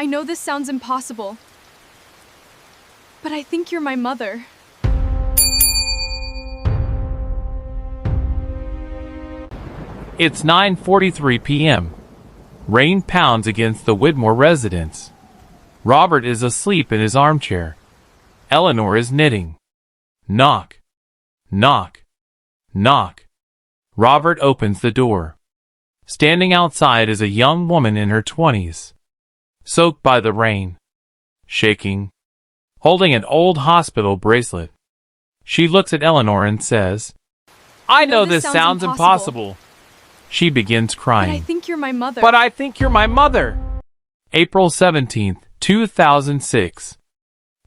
I know this sounds impossible, but I think you're my mother. It's 9:43 p.m. Rain pounds against the Whitmore residence. Robert is asleep in his armchair. Eleanor is knitting. Knock. Knock. Knock. Robert opens the door. Standing outside is a young woman in her 20s, soaked by the rain, shaking, holding an old hospital bracelet. She looks at Eleanor and says, I know this sounds impossible. She begins crying. But I think you're my mother. But I think you're my mother. April 17th, 2006.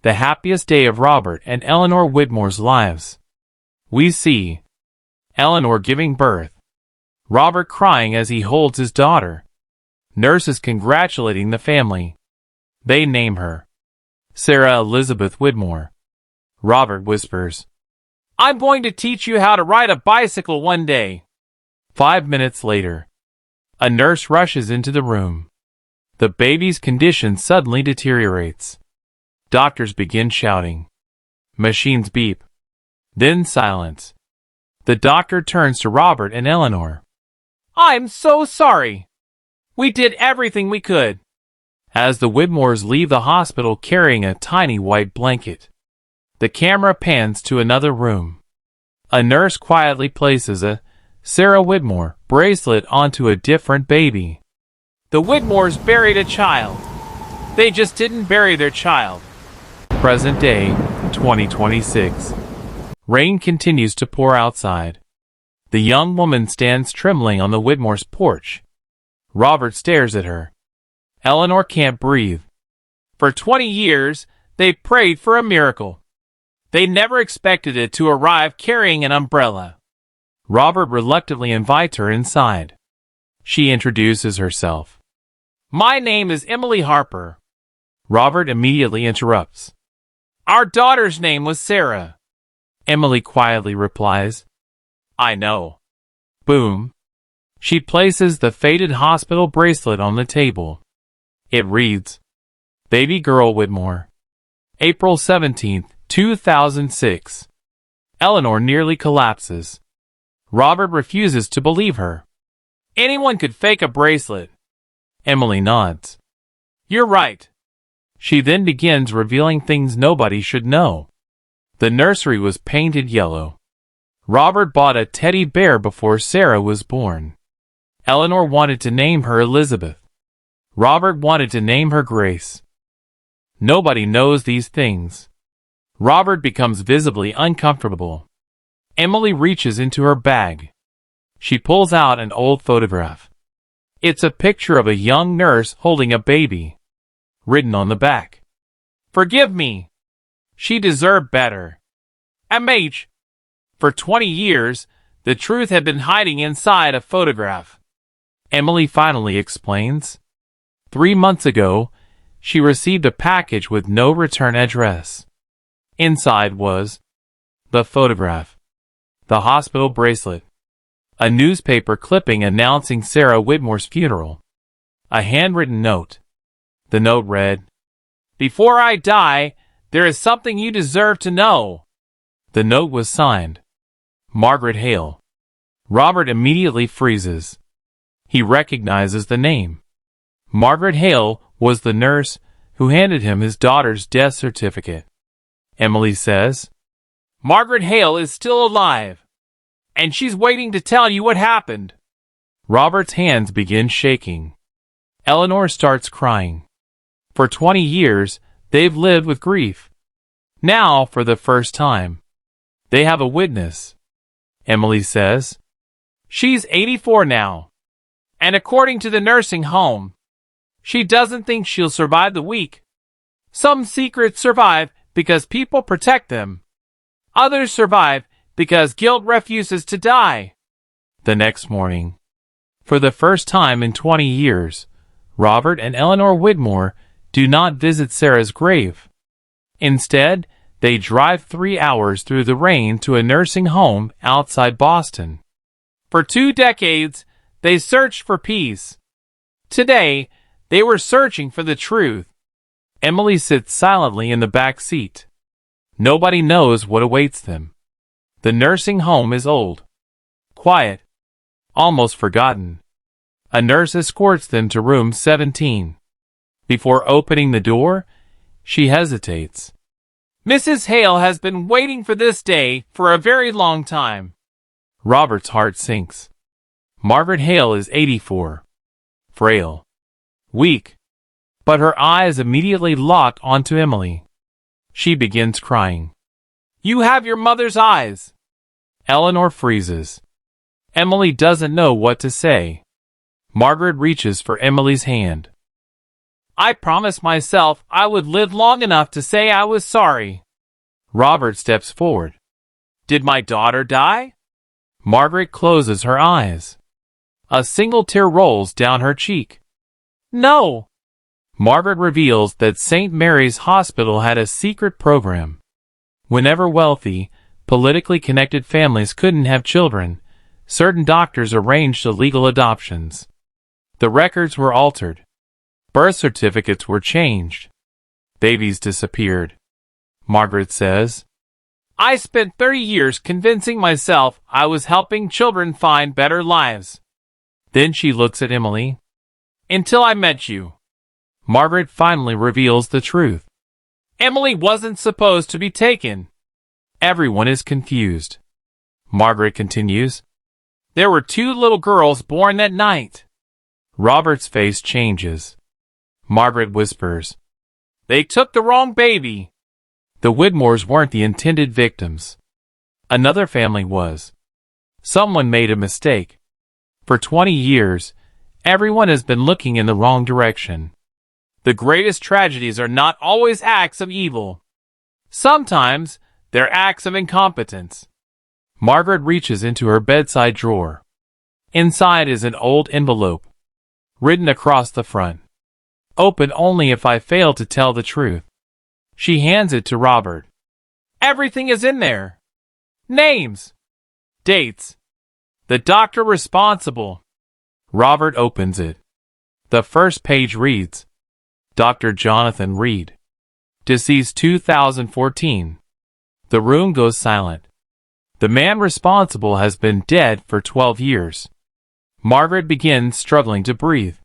The happiest day of Robert and Eleanor Whitmore's lives. We see Eleanor giving birth, Robert crying as he holds his daughter, nurses congratulating the family. They name her Sarah Elizabeth Whitmore. Robert whispers, I'm going to teach you how to ride a bicycle one day. 5 minutes later, a nurse rushes into the room. The baby's condition suddenly deteriorates. Doctors begin shouting. Machines beep. Then silence. The doctor turns to Robert and Eleanor. I'm so sorry. We did everything we could. As the Whitmores leave the hospital carrying a tiny white blanket, the camera pans to another room. A nurse quietly places a Sarah Whitmore bracelet onto a different baby. The Whitmores buried a child. They just didn't bury their child. Present day, 2026. Rain continues to pour outside. The young woman stands trembling on the Whitmore's porch. Robert stares at her. Eleanor can't breathe. For 20 years, they've prayed for a miracle. They never expected it to arrive carrying an umbrella. Robert reluctantly invites her inside. She introduces herself. My name is Emily Harper. Robert immediately interrupts. Our daughter's name was Sarah. Emily quietly replies, I know. Boom. She places the faded hospital bracelet on the table. It reads, Baby Girl Whitmore. April 17th, 2006. Eleanor nearly collapses. Robert refuses to believe her. Anyone could fake a bracelet. Emily nods. You're right. She then begins revealing things nobody should know. The nursery was painted yellow. Robert bought a teddy bear before Sarah was born. Eleanor wanted to name her Elizabeth. Robert wanted to name her Grace. Nobody knows these things. Robert becomes visibly uncomfortable. Emily reaches into her bag. She pulls out an old photograph. It's a picture of a young nurse holding a baby. Written on the back, Forgive me. She deserved better. MH. For 20 years, the truth had been hiding inside a photograph. Emily finally explains. 3 months ago, she received a package with no return address. Inside was the photograph, the hospital bracelet, a newspaper clipping announcing Sarah Whitmore's funeral, a handwritten note. The note read, Before I die, there is something you deserve to know. The note was signed, Margaret Hale. Robert immediately freezes. He recognizes the name. Margaret Hale was the nurse who handed him his daughter's death certificate. Emily says, Margaret Hale is still alive, and she's waiting to tell you what happened. Robert's hands begin shaking. Eleanor starts crying. For 20 years, they've lived with grief. Now, for the first time, they have a witness. Emily says, She's 84 now, and according to the nursing home, she doesn't think she'll survive the week. Some secrets survive because people protect them. Others survive because guilt refuses to die. The next morning, for the first time in 20 years, Robert and Eleanor Whitmore do not visit Sarah's grave. Instead, they drive 3 hours through the rain to a nursing home outside Boston. For 2 decades, they searched for peace. Today, They were searching for the truth. Emily sits silently in the back seat. Nobody knows what awaits them. The nursing home is old, quiet, almost forgotten. A nurse escorts them to room 17. Before opening the door, she hesitates. Mrs. Hale has been waiting for this day for a very long time. Robert's heart sinks. Margaret Hale is 84. Frail. Weak. But her eyes immediately lock onto Emily. She begins crying. You have your mother's eyes. Eleanor freezes. Emily doesn't know what to say. Margaret reaches for Emily's hand. I promised myself I would live long enough to say I was sorry. Robert steps forward. Did my daughter die? Margaret closes her eyes. A single tear rolls down her cheek. No. Margaret reveals that St. Mary's Hospital had a secret program. Whenever wealthy, politically connected families couldn't have children, certain doctors arranged illegal adoptions. The records were altered. Birth certificates were changed. Babies disappeared. Margaret says, I spent 30 years convincing myself I was helping children find better lives. Then she looks at Emily. Until I met you. Margaret finally reveals the truth. Emily wasn't supposed to be taken. Everyone is confused. Margaret continues. There were 2 little girls born that night. Robert's face changes. Margaret whispers. They took the wrong baby. The Whitmores weren't the intended victims. Another family was. Someone made a mistake. For 20 years, everyone has been looking in the wrong direction. The greatest tragedies are not always acts of evil. Sometimes, they're acts of incompetence. Margaret reaches into her bedside drawer. Inside is an old envelope. Written across the front. Open only if I fail to tell the truth. She hands it to Robert. Everything is in there. Names. Dates. The doctor responsible. Robert opens it. The first page reads, Dr. Jonathan Reed. Deceased 2014. The room goes silent. The man responsible has been dead for 12 years. Margaret begins struggling to breathe.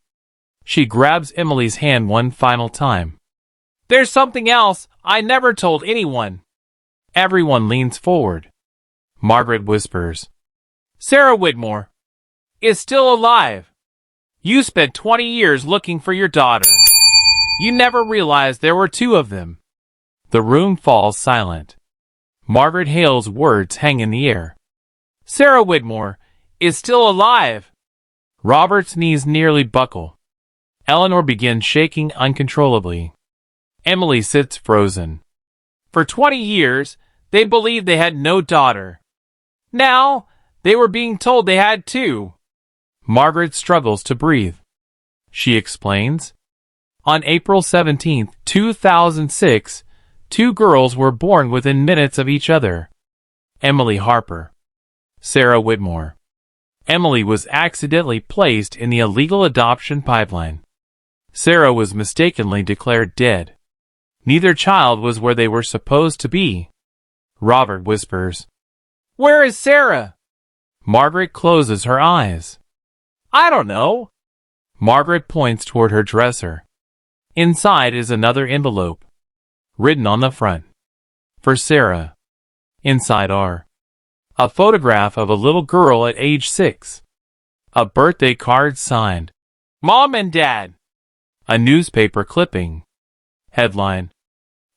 She grabs Emily's hand one final time. There's something else I never told anyone. Everyone leans forward. Margaret whispers. Sarah Whitmore is still alive. You spent 20 years looking for your daughter. You never realized there were 2 of them. The room falls silent. Margaret Hale's words hang in the air. Sarah Whitmore is still alive. Robert's knees nearly buckle. Eleanor begins shaking uncontrollably. Emily sits frozen. For 20 years, they believed they had no daughter. Now, they were being told they had 2. Margaret struggles to breathe. She explains. On April 17, 2006, 2 girls were born within minutes of each other. Emily Harper. Sarah Whitmore. Emily was accidentally placed in the illegal adoption pipeline. Sarah was mistakenly declared dead. Neither child was where they were supposed to be. Robert whispers. Where is Sarah? Margaret closes her eyes. I don't know. Margaret points toward her dresser. Inside is another envelope. Written on the front. For Sarah. Inside are a photograph of a little girl at age 6. A birthday card signed. Mom and Dad. A newspaper clipping. Headline.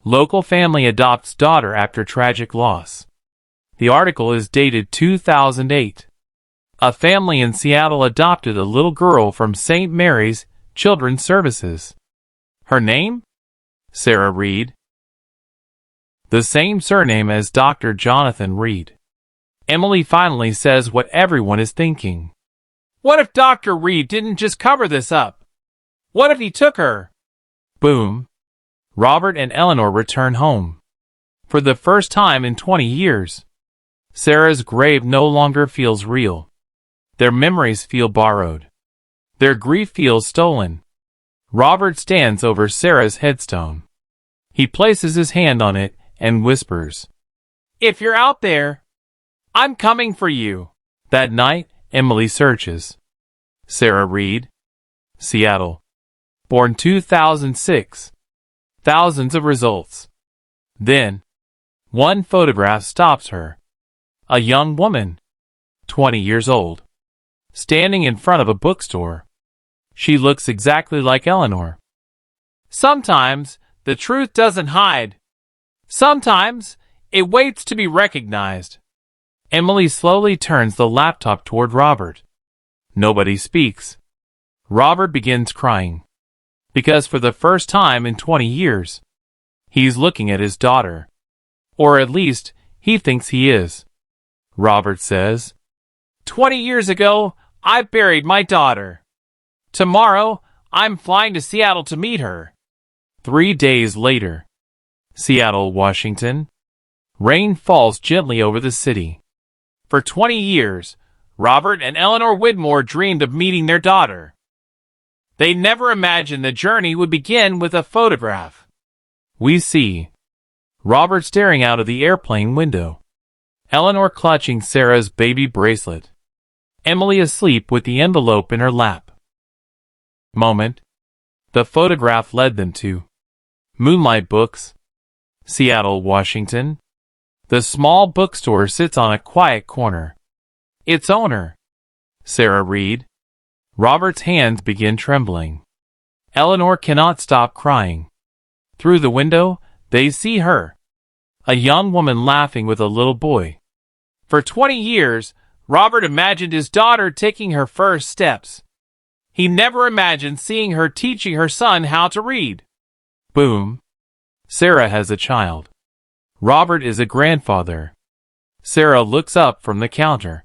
Local family adopts daughter after tragic loss. The article is dated 2008. A family in Seattle adopted a little girl from St. Mary's Children's Services. Her name? Sarah Reed. The same surname as Dr. Jonathan Reed. Emily finally says what everyone is thinking. What if Dr. Reed didn't just cover this up? What if he took her? Boom. Robert and Eleanor return home. For the first time in 20 years. Sarah's grave no longer feels real. Their memories feel borrowed. Their grief feels stolen. Robert stands over Sarah's headstone. He places his hand on it and whispers, "If you're out there, I'm coming for you." That night, Emily searches. Sarah Reed, Seattle. Born 2006. Thousands of results. Then, one photograph stops her. A young woman, 20 years old, standing in front of a bookstore. She looks exactly like Eleanor. Sometimes, the truth doesn't hide. Sometimes, it waits to be recognized. Emily slowly turns the laptop toward Robert. Nobody speaks. Robert begins crying. Because for the first time in 20 years, he's looking at his daughter. Or at least, he thinks he is. Robert says, 20 years ago, I buried my daughter. Tomorrow, I'm flying to Seattle to meet her. 3 days later. Seattle, Washington. Rain falls gently over the city. For 20 years, Robert and Eleanor Whitmore dreamed of meeting their daughter. They never imagined the journey would begin with a photograph. We see Robert staring out of the airplane window. Eleanor clutching Sarah's baby bracelet. Emily asleep with the envelope in her lap. Moment. The photograph led them to Moonlight Books, Seattle, Washington. The small bookstore sits on a quiet corner. Its owner, Sarah Reed. Robert's hands begin trembling. Eleanor cannot stop crying. Through the window, they see her, a young woman laughing with a little boy. For 20 years, Robert imagined his daughter taking her first steps. He never imagined seeing her teaching her son how to read. Boom. Sarah has a child. Robert is a grandfather. Sarah looks up from the counter.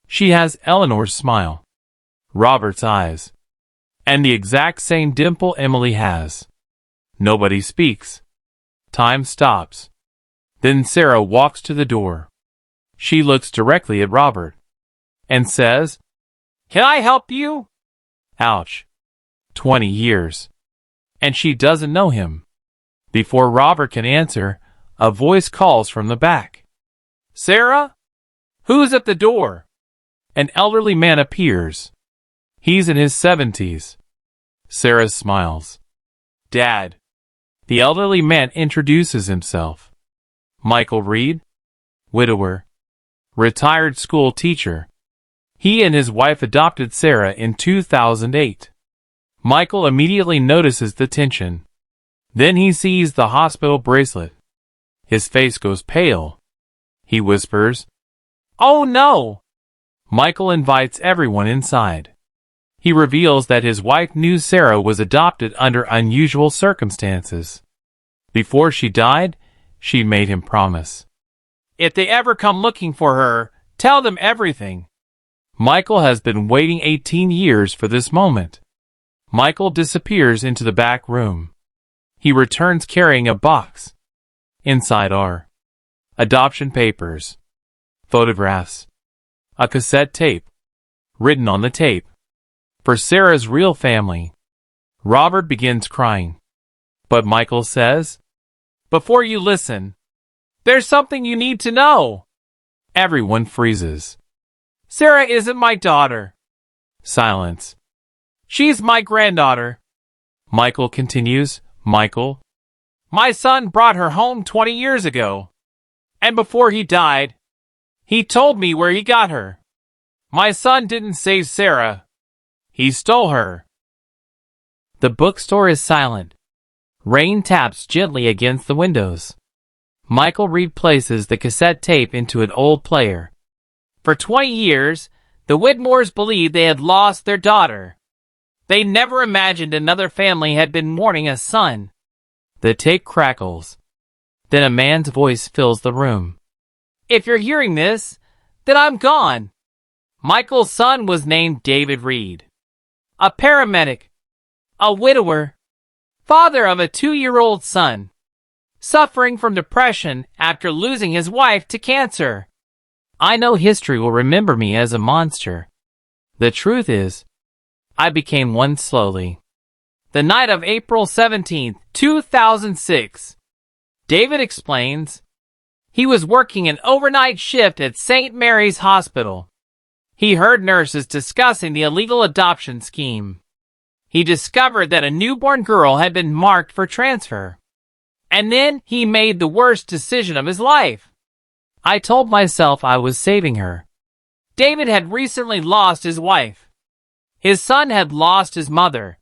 She has Eleanor's smile, Robert's eyes, and the exact same dimple Emily has. Nobody speaks. Time stops. Then Sarah walks to the door. She looks directly at Robert and says, "Can I help you?" Ouch. 20 years. And she doesn't know him. Before Robert can answer, a voice calls from the back. "Sarah? Who's at the door?" An elderly man appears. He's in his 70s. Sarah smiles. "Dad." The elderly man introduces himself. Michael Reed, widower, retired school teacher. He and his wife adopted Sarah in 2008. Michael immediately notices the tension. Then he sees the hospital bracelet. His face goes pale. He whispers, "Oh no!" Michael invites everyone inside. He reveals that his wife knew Sarah was adopted under unusual circumstances. Before she died, she made him promise, "If they ever come looking for her, tell them everything." Michael has been waiting 18 years for this moment. Michael disappears into the back room. He returns carrying a box. Inside are adoption papers, photographs, a cassette tape. Written on the tape, "For Sarah's real family." Robert begins crying. But Michael says, "Before you listen, there's something you need to know." Everyone freezes. "Sarah isn't my daughter." Silence. "She's my granddaughter." Michael continues, "Michael, my son brought her home 20 years ago. And before he died, he told me where he got her. My son didn't save Sarah. He stole her." The bookstore is silent. Rain taps gently against the windows. Michael Reed places the cassette tape into an old player. For 20 years, the Whitmores believed they had lost their daughter. They never imagined another family had been mourning a son. The tape crackles. Then a man's voice fills the room. "If you're hearing this, then I'm gone." Michael's son was named David Reed. A paramedic. A widower. Father of a 2-year-old son. Suffering from depression after losing his wife to cancer. I know history will remember me as a monster. The truth is, I became one slowly. The night of April 17th, 2006. David explains. He was working an overnight shift at St. Mary's Hospital. He heard nurses discussing the illegal adoption scheme. He discovered that a newborn girl had been marked for transfer. And then he made the worst decision of his life. I told myself I was saving her. David had recently lost his wife. His son had lost his mother.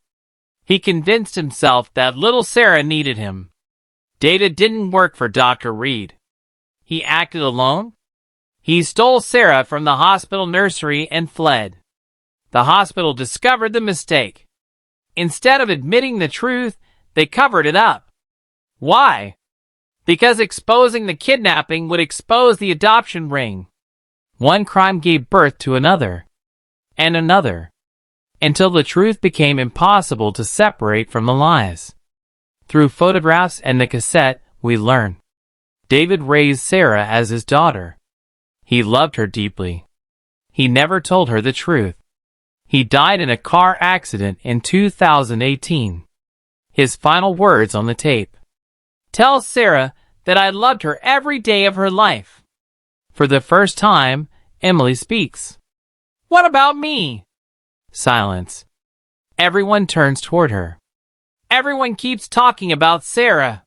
He convinced himself that little Sarah needed him. David didn't work for Dr. Reed. He acted alone. He stole Sarah from the hospital nursery and fled. The hospital discovered the mistake. Instead of admitting the truth, they covered it up. Why? Because exposing the kidnapping would expose the adoption ring. One crime gave birth to another, and another, until the truth became impossible to separate from the lies. Through photographs and the cassette, we learn. David raised Sarah as his daughter. He loved her deeply. He never told her the truth. He died in a car accident in 2018. His final words on the tape. Tell Sarah that I loved her every day of her life. For the first time, Emily speaks. What about me? Silence. Everyone turns toward her. Everyone keeps talking about Sarah.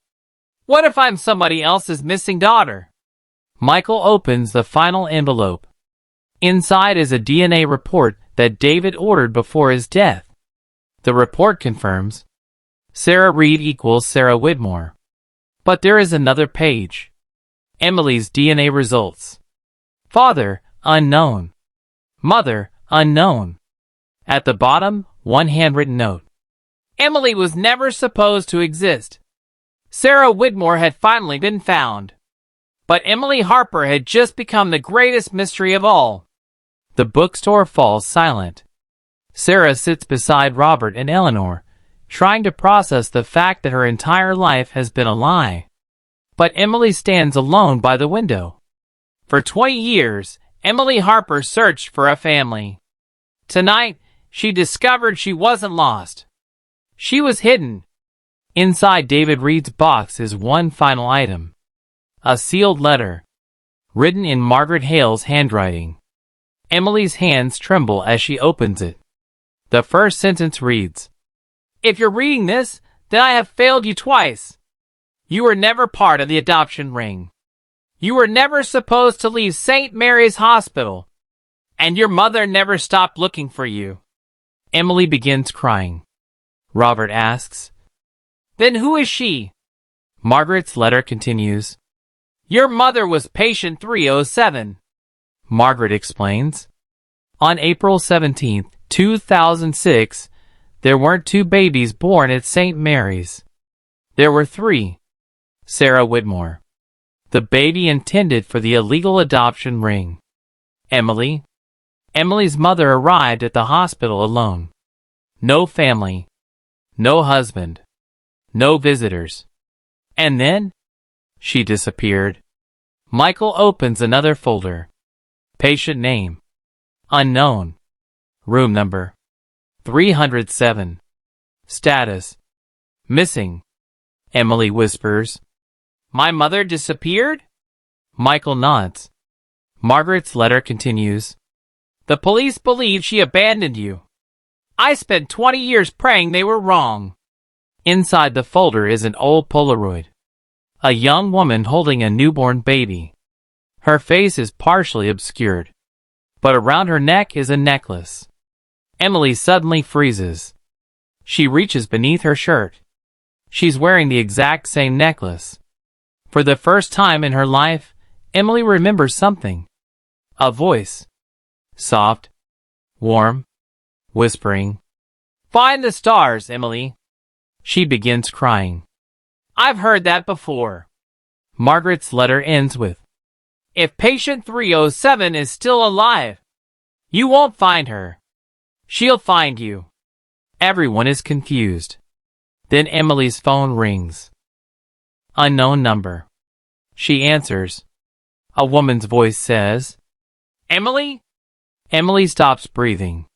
What if I'm somebody else's missing daughter? Michael opens the final envelope. Inside is a DNA report that David ordered before his death. The report confirms Sarah Reed equals Sarah Whitmore. But there is another page. Emily's DNA results. Father, unknown. Mother, unknown. At the bottom, one handwritten note. Emily was never supposed to exist. Sarah Whitmore had finally been found. But Emily Harper had just become the greatest mystery of all. The bookstore falls silent. Sarah sits beside Robert and Eleanor, trying to process the fact that her entire life has been a lie. But Emily stands alone by the window. For 20 years, Emily Harper searched for a family. Tonight, she discovered she wasn't lost. She was hidden. Inside David Reed's box is one final item. A sealed letter, written in Margaret Hale's handwriting. Emily's hands tremble as she opens it. The first sentence reads, If you're reading this, then I have failed you twice. You were never part of the adoption ring. You were never supposed to leave St. Mary's Hospital. And your mother never stopped looking for you. Emily begins crying. Robert asks, Then who is she? Margaret's letter continues. Your mother was patient 307. Margaret explains. On April 17th, 2006, there weren't 2 babies born at St. Mary's. There were 3. Sarah Whitmore. The baby intended for the illegal adoption ring. Emily. Emily's mother arrived at the hospital alone. No family. No husband. No visitors. And then, she disappeared. Michael opens another folder. Patient name. Unknown. Room number. 307. Status. Missing. Emily whispers. My mother disappeared? Michael nods. Margaret's letter continues. The police believe she abandoned you. I spent 20 years praying they were wrong. Inside the folder is an old Polaroid. A young woman holding a newborn baby. Her face is partially obscured, but around her neck is a necklace. Emily suddenly freezes. She reaches beneath her shirt. She's wearing the exact same necklace. For the first time in her life, Emily remembers something. A voice. Soft. Warm. Whispering. Find the stars, Emily. She begins crying. I've heard that before. Margaret's letter ends with, If patient 307 is still alive, you won't find her. She'll find you. Everyone is confused. Then Emily's phone rings. Unknown number. She answers. A woman's voice says, Emily? Emily stops breathing.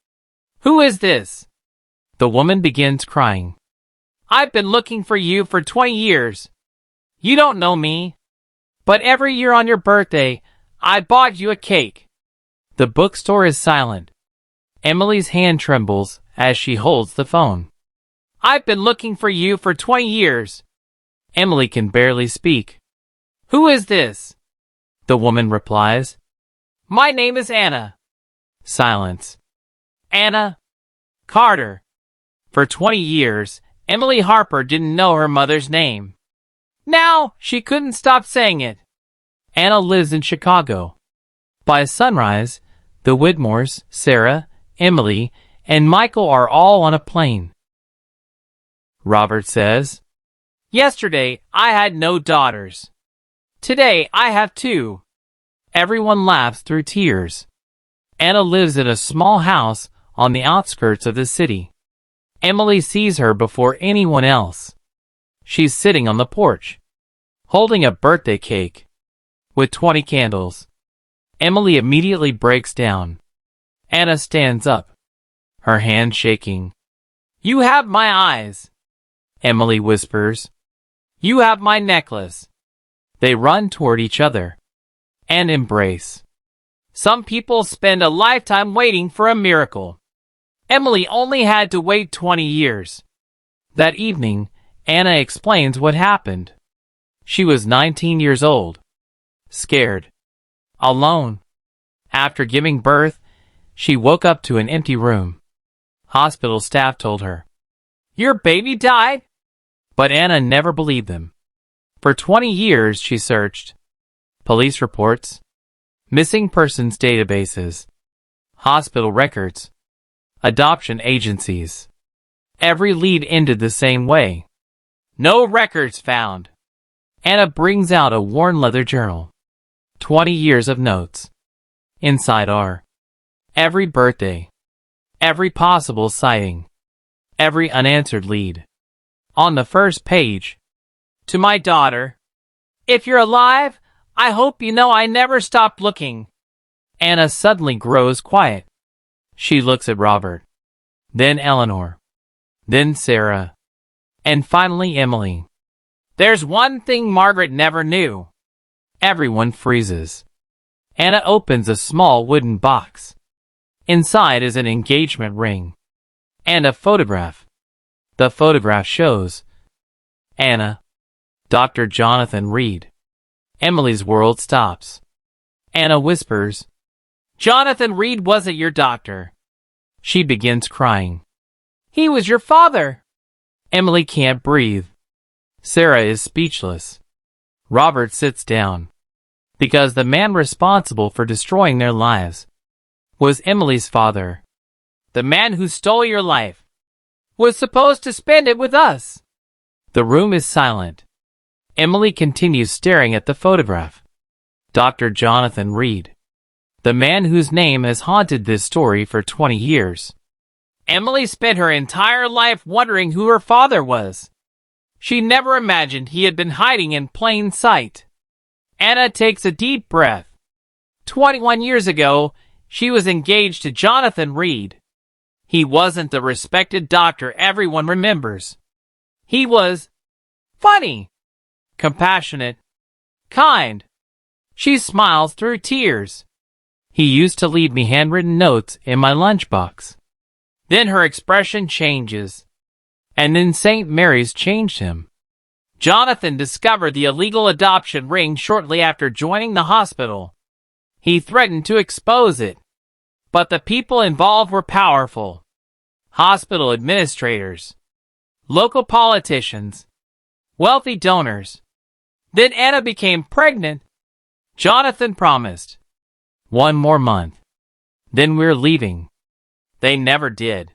Who is this? The woman begins crying. I've been looking for you for 20 years. You don't know me. But every year on your birthday, I bought you a cake. The bookstore is silent. Emily's hand trembles as she holds the phone. I've been looking for you for 20 years. Emily can barely speak. Who is this? The woman replies. My name is Anna. Silence. Anna Carter. For 20 years, Emily Harper didn't know her mother's name. Now, she couldn't stop saying it. Anna lives in Chicago. By sunrise, the Whitmores, Sarah, Emily, and Michael are all on a plane. Robert says, Yesterday, I had no daughters. Today, I have 2. Everyone laughs through tears. Anna lives in a small house on the outskirts of the city. Emily sees her before anyone else. She's sitting on the porch, holding a birthday cake with 20 candles. Emily immediately breaks down. Anna stands up, her hand shaking. You have my eyes, Emily whispers. You have my necklace. They run toward each other and embrace. Some people spend a lifetime waiting for a miracle. Emily only had to wait 20 years. That evening, Anna explains what happened. She was 19 years old, scared, alone. After giving birth, she woke up to an empty room. Hospital staff told her, Your baby died? But Anna never believed them. For 20 years she searched. Police reports, missing persons databases, hospital records, adoption agencies. Every lead ended the same way. No records found. Anna brings out a worn leather journal. 20 years of notes. Inside are every birthday, every possible sighting, every unanswered lead. On the first page, to my daughter, if you're alive, I hope you know I never stopped looking. Anna suddenly grows quiet. She looks at Robert, then Eleanor, then Sarah, and finally Emily. There's one thing Margaret never knew. Everyone freezes. Anna opens a small wooden box. Inside is an engagement ring and a photograph. The photograph shows Anna, Dr. Jonathan Reed. Emily's world stops. Anna whispers, Jonathan Reed wasn't your doctor. She begins crying. He was your father. Emily can't breathe. Sarah is speechless. Robert sits down. Because the man responsible for destroying their lives was Emily's father. The man who stole your life was supposed to spend it with us. The room is silent. Emily continues staring at the photograph. Dr. Jonathan Reed, the man whose name has haunted this story for 20 years. Emily spent her entire life wondering who her father was. She never imagined he had been hiding in plain sight. Anna takes a deep breath. 21 years ago, she was engaged to Jonathan Reed. He wasn't the respected doctor everyone remembers. He was funny, compassionate, kind. She smiles through tears. He used to leave me handwritten notes in my lunchbox. Then her expression changes. And then St. Mary's changed him. Jonathan discovered the illegal adoption ring shortly after joining the hospital. He threatened to expose it. But the people involved were powerful. Hospital administrators, local politicians, wealthy donors. Then Anna became pregnant. Jonathan promised, 1 more month. Then we're leaving. They never did.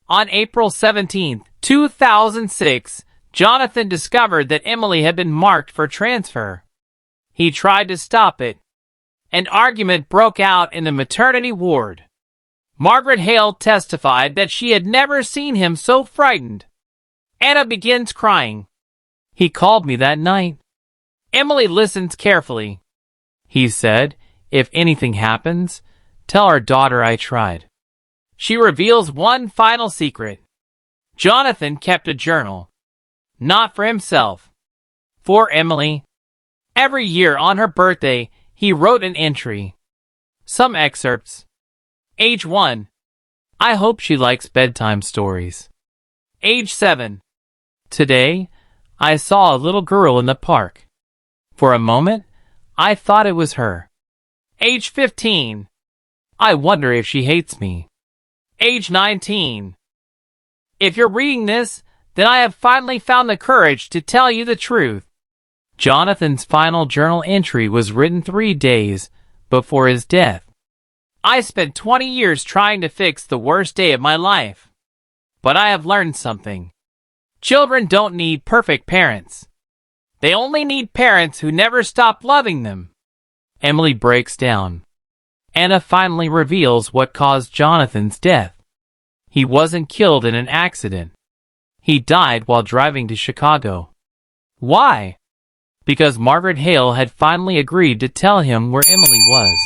On April 17, 2006, Jonathan discovered that Emily had been marked for transfer. He tried to stop it. An argument broke out in the maternity ward. Margaret Hale testified that she had never seen him so frightened. Anna begins crying. He called me that night. Emily listens carefully. He said, if anything happens, tell our daughter I tried. She reveals one final secret. Jonathan kept a journal. Not for himself. For Emily. Every year on her birthday, he wrote an entry. Some excerpts. Age 1. I hope she likes bedtime stories. Age 7. Today, I saw a little girl in the park. For a moment, I thought it was her. Age 15. I wonder if she hates me. Age 19. If you're reading this, then I have finally found the courage to tell you the truth. Jonathan's final journal entry was written 3 days before his death. I spent 20 years trying to fix the worst day of my life. But I have learned something. Children don't need perfect parents. They only need parents who never stop loving them. Emily breaks down. Anna finally reveals what caused Jonathan's death. He wasn't killed in an accident. He died while driving to Chicago. Why? Because Margaret Hale had finally agreed to tell him where Emily was.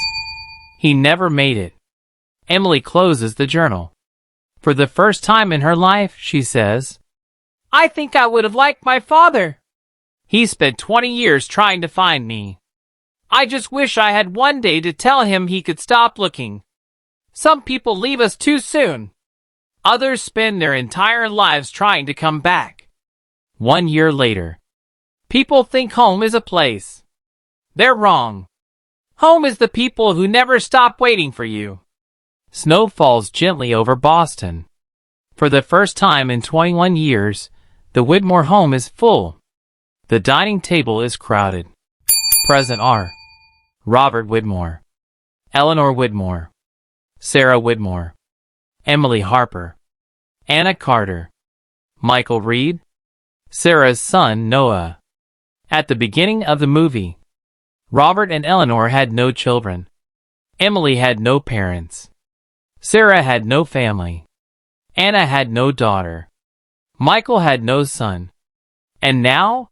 He never made it. Emily closes the journal. For the first time in her life, she says, I think I would have liked my father. He spent 20 years trying to find me. I just wish I had one day to tell him he could stop looking. Some people leave us too soon. Others spend their entire lives trying to come back. 1 year later. People think home is a place. They're wrong. Home is the people who never stop waiting for you. Snow falls gently over Boston. For the first time in 21 years, the Whitmore home is full. The dining table is crowded. Present are Robert Whitmore, Eleanor Whitmore, Sarah Whitmore, Emily Harper, Anna Carter, Michael Reed, Sarah's son Noah. At the beginning of the movie, Robert and Eleanor had no children. Emily had no parents. Sarah had no family. Anna had no daughter. Michael had no son. And now,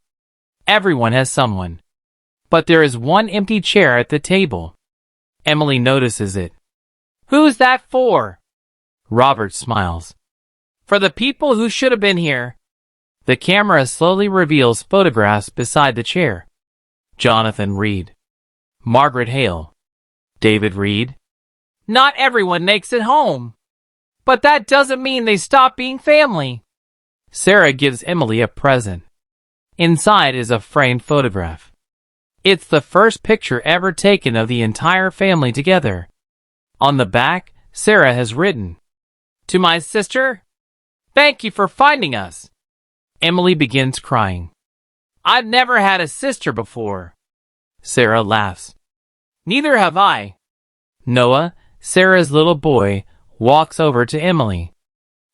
everyone has someone. But there is one empty chair at the table. Emily notices it. Who's that for? Robert smiles. For the people who should have been here. The camera slowly reveals photographs beside the chair. Jonathan Reed. Margaret Hale. David Reed. Not everyone makes it home. But that doesn't mean they stop being family. Sarah gives Emily a present. Inside is a framed photograph. It's the first picture ever taken of the entire family together. On the back, Sarah has written, To my sister, thank you for finding us. Emily begins crying. I've never had a sister before. Sarah laughs. Neither have I. Noah, Sarah's little boy, walks over to Emily.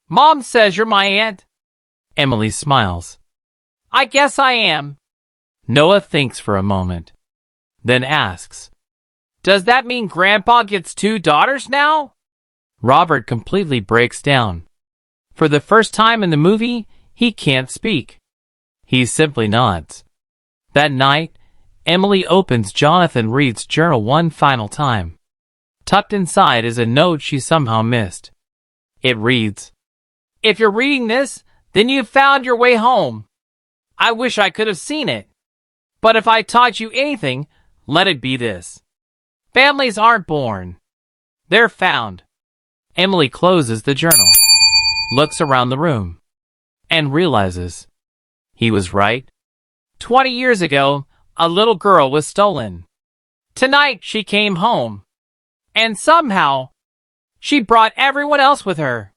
Mom says you're my aunt. Emily smiles. I guess I am. Noah thinks for a moment, then asks, Does that mean Grandpa gets 2 daughters now? Robert completely breaks down. For the first time in the movie, he can't speak. He simply nods. That night, Emily opens Jonathan Reed's journal one final time. Tucked inside is a note she somehow missed. It reads, If you're reading this, then you've found your way home. I wish I could have seen it. But if I taught you anything, let it be this. Families aren't born. They're found. Emily closes the journal, looks around the room, and realizes he was right. 20 years ago, a little girl was stolen. Tonight she came home. And somehow, she brought everyone else with her.